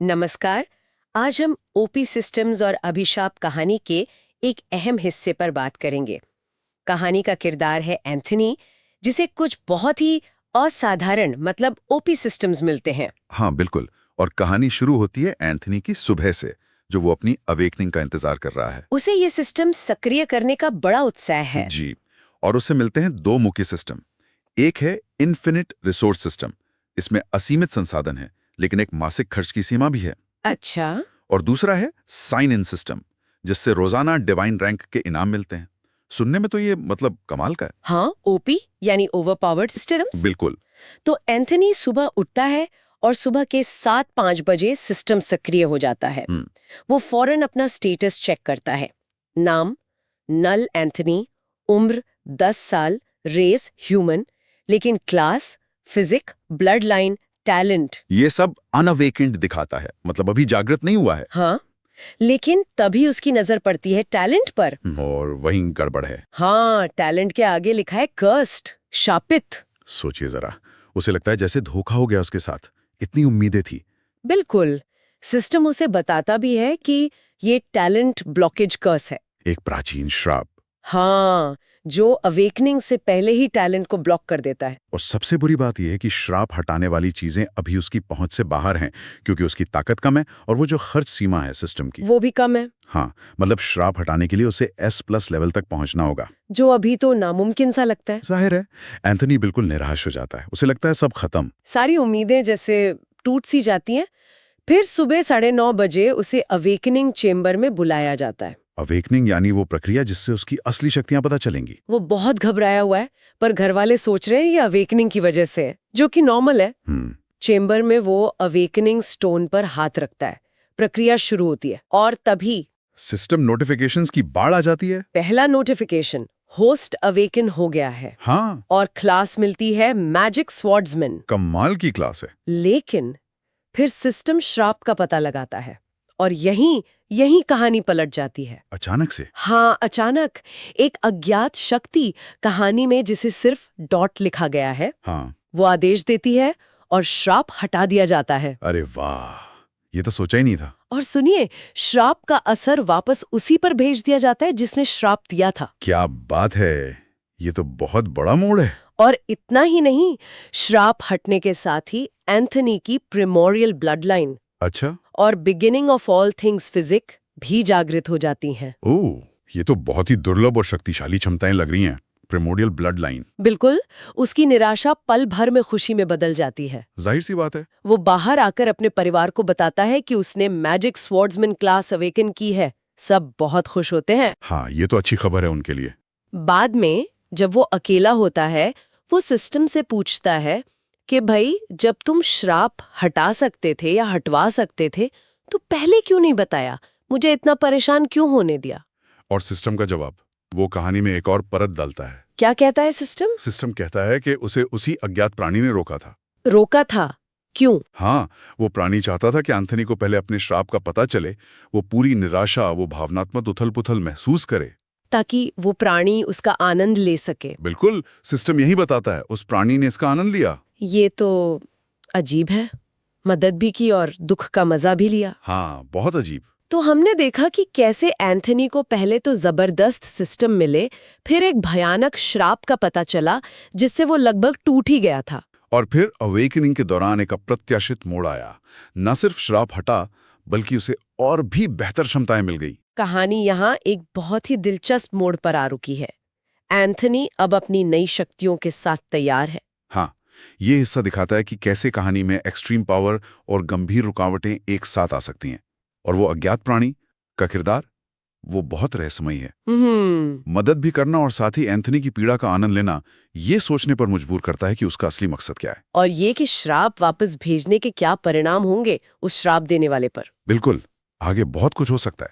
नमस्कार। आज हम ओपी सिस्टम्स और अभिशाप कहानी के एक अहम हिस्से पर बात करेंगे। कहानी का किरदार है एंथनी, जिसे कुछ बहुत ही असाधारण मतलब ओपी सिस्टम्स मिलते हैं। हाँ बिल्कुल। और कहानी शुरू होती है एंथनी की सुबह से, जो वो अपनी अवेकनिंग का इंतजार कर रहा है। उसे ये सिस्टम सक्रिय करने का बड़ा उत्साह है। जी। और उसे मिलते हैं दो मुख्य सिस्टम। एक है इन्फिनिट रिसोर्स सिस्टम। इसमें असीमित संसाधन है, लेकिन एक मासिक खर्च की सीमा भी है। अच्छा। और दूसरा है साइन इन सिस्टम, जिससे रोजाना डिवाइन रैंक के इनाम मिलते हैं। सुनने में तो ये मतलब कमाल का है। हाँ, ओपी यानी ओवरपावर्ड सिस्टम्स। बिल्कुल। तो एंथनी सुबह उठता है और सुबह के 7-5 बजे सिस्टम सक्रिय हो जाता है। वो फौरन अपना स्टेटस चेक करता है। नाम नल एंथनी, उम्र 10 साल, रेस ह्यूमन, लेकिन class physique, blood line, talent. ये सब अनअवेकेंड दिखाता है, मतलब अभी जागृत नहीं हुआ है। हाँ, लेकिन तभी उसकी नजर पड़ती है टैलेंट पर। और वहीं गड़बड़ है। हाँ, टैलेंट के आगे लिखा है कर्स्ड, शापित। सोचिए जरा, उसे लगता है जैसे धोखा हो गया उसके साथ। इतनी उम्मीदें थी। बिल्कुल। सिस्टम उसे बताता भी है कि ये टैलेंट ब्लॉकेज कर्स है। एक प्राचीन श्राप। हाँ, जो अवेकनिंग से पहले ही टैलेंट को ब्लॉक कर देता है। और सबसे बुरी बात यह है कि श्राप हटाने वाली चीजें अभी उसकी पहुंच से बाहर हैं, क्योंकि उसकी ताकत कम है और वो जो खर्च सीमा है सिस्टम की, वो भी कम है। हाँ, मतलब श्राप हटाने के लिए उसे S+ लेवल तक पहुंचना होगा, जो अभी तो नामुमकिन सा लगता है। जाहिर है। एंथनी बिल्कुल निराश हो जाता है। उसे लगता है सब खत्म। सारी उम्मीदें जैसे टूट सी जाती हैं। फिर सुबह 9:30 बजे उसे अवेकनिंग चेम्बर में बुलाया जाता है। अवेकनिंग यानी वो प्रक्रिया जिससे उसकी असली शक्तियां पता चलेंगी। वो बहुत घबराया हुआ है, पर घर वाले सोच रहे हैं ये अवेकनिंग की वजह से है, जो कि नॉर्मल है। चेम्बर में वो अवेकनिंग स्टोन पर हाथ रखता है। प्रक्रिया शुरू होती है और तभी सिस्टम नोटिफिकेशंस की बाढ़ आ जाती है। पहला नोटिफिकेशन, होस्ट अवेकन हो गया है। हाँ, और क्लास मिलती है मैजिक स्वॉर्ड्समैन। कमाल की क्लास है। लेकिन फिर सिस्टम श्राप का पता लगाता है और यहीं कहानी पलट जाती है। अचानक से। हाँ, अचानक एक अज्ञात शक्ति कहानी में जिसे सिर्फ डॉट लिखा गया है, हाँ। वो आदेश देती है और श्राप हटा दिया जाता है। अरे वाह, ये तो सोचा ही नहीं था। और सुनिए, श्राप का असर वापस उसी पर भेज दिया जाता है जिसने श्राप दिया था। क्या बात है, ये तो बहुत बड़ा मोड़ है। और इतना ही नहीं, श्राप हटने के साथ ही एंथनी की प्रिमोरियल ब्लड लाइन अच्छा। और beginning of all things physique भी जागृत हो जाती हैं। ओह, ये तो बहुत ही दुर्लभ और शक्तिशाली क्षमताएं लग रही हैं। Primordial blood line. बिल्कुल। उसकी निराशा पल भर में खुशी में बदल जाती है। जाहिर सी बात है। वो बाहर आकर अपने परिवार को बताता है कि उसने मैजिक स्वॉर्ड्समैन क्लास अवेकन की है। सब बहुत खुश होते हैं। हाँ, ये तो अच्छी खबर है उनके लिए। बाद में जब वो अकेला होता है, वो सिस्टम से पूछता है कि भाई, जब तुम श्राप हटा सकते थे या हटवा सकते थे, तो पहले क्यों नहीं बताया? मुझे इतना परेशान क्यों होने दिया? और सिस्टम का जवाब वो कहानी में एक और परत डालता है। क्या कहता है सिस्टम? सिस्टम कहता है कि उसे उसी अज्ञात प्राणी ने रोका था। रोका था? क्यों? हाँ, वो प्राणी चाहता था कि एंथनी को पहले अपने श्राप का पता चले, वो पूरी निराशा, वो भावनात्मक उथल-पुथल महसूस करे, ताकि वो प्राणी उसका आनंद ले सके। बिल्कुल। सिस्टम यही बताता है, उस प्राणी ने इसका आनंद लिया। ये तो अजीब है। मदद भी की और दुख का मजा भी लिया। हाँ, बहुत अजीब। तो हमने देखा कि कैसे एंथनी को पहले तो जबरदस्त सिस्टम मिले, फिर एक भयानक श्राप का पता चला जिससे वो लगभग टूट ही गया था। और फिर अवेकनिंग के दौरान एक अप्रत्याशित मोड़ आया। न सिर्फ श्राप हटा, बल्कि उसे और भी बेहतर क्षमताएं मिल गई। कहानी यहाँ एक बहुत ही दिलचस्प मोड़ पर आ रुकी है। एंथनी अब अपनी नई शक्तियों के साथ तैयार है। हाँ, ये हिस्सा दिखाता है कि कैसे कहानी में एक्सट्रीम पावर और गंभीर रुकावटें एक साथ आ सकती हैं। और वो अज्ञात प्राणी का किरदार, वो बहुत रहस्यमयी है। मदद भी करना और साथ ही एंथनी की पीड़ा का आनंद लेना, ये सोचने पर मजबूर करता है कि उसका असली मकसद क्या है। और ये कि श्राप वापस भेजने के क्या परिणाम होंगे उस श्राप देने वाले पर। बिल्कुल, आगे बहुत कुछ हो सकता है।